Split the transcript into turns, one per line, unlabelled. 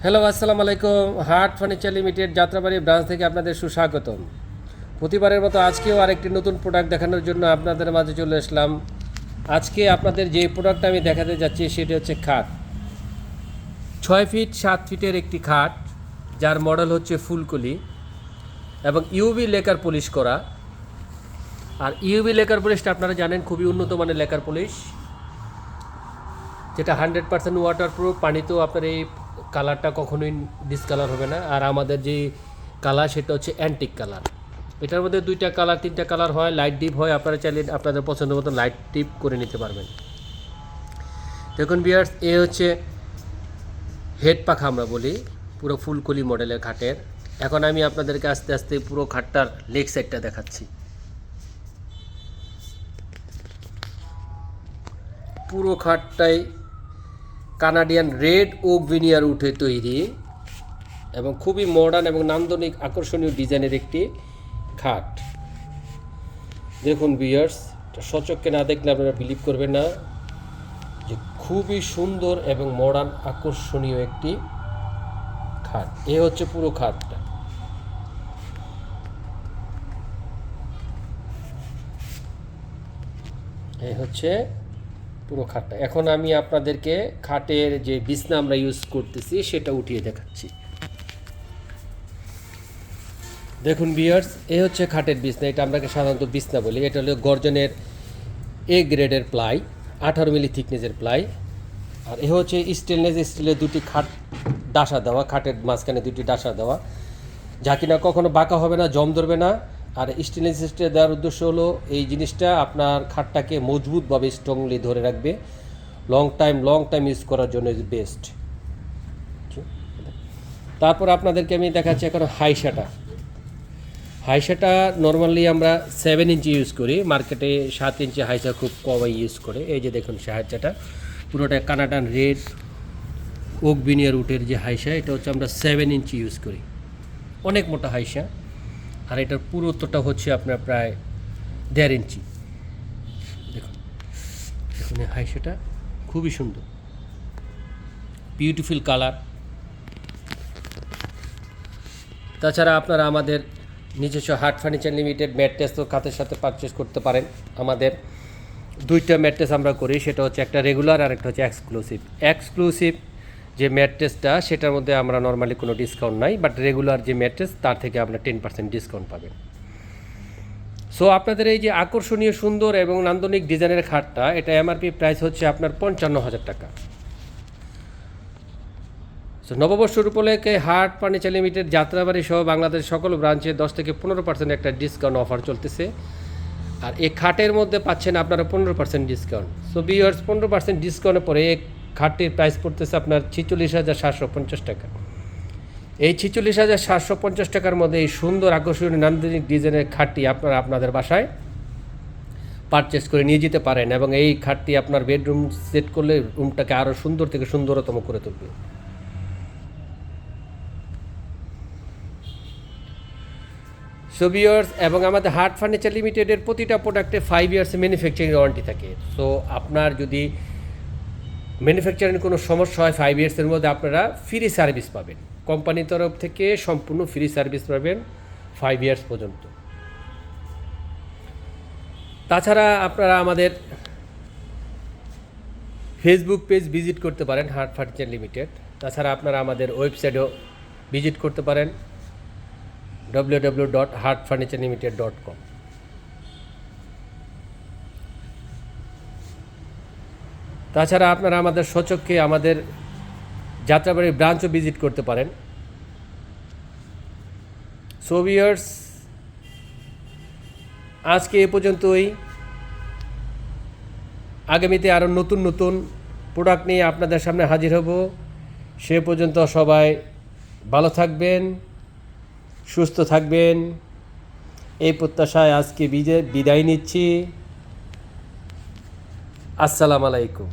Hello, আসসালামু আলাইকুম। Heart furniture limited Jatrabari branch থেকে আপনাদের সুস্বাগতম। প্রতিবারের মতো আজকেও আরেকটি নতুন প্রোডাক্ট দেখানোর জন্য আপনাদের মাঝে চলে আসলাম। আজকে আপনাদের যে প্রোডাক্টটা আমি দেখাতে যাচ্ছি সেটি হচ্ছে খাট। 6 ফিট 7 ফিটের একটি খাট, যার মডেল হচ্ছে ফুলকলি এবং ইউভি লেকার পলিশ করা। আর ইউভি লেকার পলিশটা আপনারা জানেন খুবই উন্নত মানের লেকার পলিশ, যেটা 100% ওয়াটারপ্রুফ। পানিতেও আপনার এই কালারটা কখনোই ডিসকালার হবে না। আর আমাদের যে কালার সেটা হচ্ছে অ্যান্টিক কালার। এটার মধ্যে 2টা কালার 3টা কালার হয়, লাইট ডিপ হয়। আপনারা চাইলে আপনাদের পছন্দ মতো লাইট ডিপ করে নিতে পারবেন। দেখুন ভিউয়ার্স, এ হচ্ছে হেড পাখা আমরা বলি, পুরো ফুলকলি মডেলের খাটের। এখন আমি আপনাদেরকে আস্তে আস্তে পুরো খাটটার লেগ সাইডটা দেখাচ্ছি। পুরো খাটটাই কানাডিয়ান রেড ওক ভিনিয়ার উঠে তৈরি এবং খুবই মডার্ন এবং নান্দনিক আকর্ষণীয় ডিজাইনের একটি খাট। দেখুন ভিউয়ার্স, সচক্ষে না দেখলে আপনারা বিলিভ করবেন না যে খুবই সুন্দর এবং মডার্ন আকর্ষণীয় একটি খাট। এ হচ্ছে পুরো খাটটা। এই হচ্ছে পুরো খাটটা। এখন আমি আপনাদেরকে খাটের যে বিছনা আমরা ইউজ করতেছি সেটা উঠিয়ে দেখাচ্ছি। দেখুন ভিউয়ার্স, এ হচ্ছে খাটের বিছনা। এটা আমরা সাধারণত বিছনা বলি। এটা হলো গর্জনের এ গ্রেডের প্লাই, 18 মিলি থিকনেসের প্লাই। আর এ হচ্ছে স্টেনলেস স্টিলের 2টি খাট ডাসা দেওয়া, খাটের মাঝখানে 2টি ডাসা দেওয়া, যা কিনা কখনো বাঁকা হবে না, জম ধরবে না। আর স্টেনলেস স্টিল দেওয়ার উদ্দেশ্য হলো এই জিনিসটা আপনার খাটটাকে মজবুতভাবে স্ট্রংলি ধরে রাখবে, লং টাইম ইউজ করার জন্য ইজ বেস্ট। তারপর আপনাদেরকে আমি দেখাচ্ছি এখন হাইসাটা নর্মালি আমরা 7 ইঞ্চি ইউজ করি, মার্কেটে 7 ইঞ্চি হাইসা খুব কমই ইউজ করে। এই যে দেখুন হাইসাটা পুরোটা কানাডান রেড ওক ভিনিয়ার উটের যে হাইসা, এটা হচ্ছে আমরা 7 ইঞ্চি ইউজ করি, অনেক মোটা হাইসা। আর এটার পুরুত্বটা হচ্ছে আপনার প্রায় 1.5 ইঞ্চি। দেখুন দেখুন এই হাইসাটা খুবই সুন্দর, বিউটিফুল কালার। তাছাড়া আপনারা আমাদের নিজস্ব হার্ট ফার্নিচার লিমিটেড ম্যাট্রেস তো খাতের সাথে পারচেস করতে পারেন। আমাদের 2টা ম্যাট্রেস আমরা করি, সেটা হচ্ছে একটা রেগুলার আর একটা হচ্ছে এক্সক্লুসিভ যে ম্যাট্রেসটা, সেটার মধ্যে আমরা নর্মালি কোনো ডিসকাউন্ট নাই, বাট রেগুলার যে ম্যাট্রেস তার থেকে আপনার 10% ডিসকাউন্ট পাবেন। সো আপনাদের এই যে আকর্ষণীয় সুন্দর এবং নান্দনিক ডিজাইনের খাটটা, এটা এমআরপি প্রাইস হচ্ছে আপনার 55,000 টাকা। সো নববর্ষের উপলক্ষে হার্ট ফার্নিচার লিমিটেড যাত্রাবাড়ি সহ বাংলাদেশের সকল ব্রাঞ্চে 10 থেকে 15% একটা ডিসকাউন্ট অফার চলতেছে। আর এই খাটের মধ্যে পাচ্ছেন আপনারা 15% ডিসকাউন্ট। সো ভিউয়ার্স, 15% ডিসকাউন্টের পরে এই খাটটির প্রাইস পড়তেছে আপনার 46,750 টাকা। এই 46,750 টাকার মধ্যে এই সুন্দর আকর্ষণীয় নান্দনিক ডিজাইনের খাটটি আপনারা আপনাদের বাসায় পারচেস করে নিয়ে যেতে পারেন এবং এই খাটটি আপনার বেডরুম সেট করলে রুমটাকে আরও সুন্দর থেকে সুন্দরতম করে তুলবে। সো ভিউয়ার্স, এবং আমাদের হার্ট ফার্নিচার লিমিটেডের প্রতিটা প্রোডাক্টে 5 ইয়ার্স ম্যানুফ্যাকচারিং ওয়ারেন্টি থাকে। সো আপনার যদি ম্যানুফ্যাকচারিং কোনো সমস্যা হয় 5 ইয়ার্সের মধ্যে আপনারা ফ্রি সার্ভিস পাবেন, কোম্পানির তরফ থেকে সম্পূর্ণ ফ্রি সার্ভিস পাবেন 5 ইয়ার্স পর্যন্ত। তাছাড়া আপনারা আমাদের ফেসবুক পেজ ভিজিট করতে পারেন হার্ট ফার্নিচার লিমিটেড। তাছাড়া আপনারা আমাদের ওয়েবসাইটেও ভিজিট করতে পারেন www.heartfurniturelimited.com। তাছাড়া আপনারা আমাদের সচক্ষে আমাদের যাত্রাবাড়ির ব্রাঞ্চও ভিজিট করতে পারেন। সো ভিউয়ার্স, আজকে এ পর্যন্তই। আগামীতে আরও নতুন নতুন প্রোডাক্ট নিয়ে আপনাদের সামনে হাজির হব। সে পর্যন্ত সবাই ভালো থাকবেন, সুস্থ থাকবেন, এই প্রত্যাশায় আজকে বিদায় নিচ্ছি। আসসালামু আলাইকুম।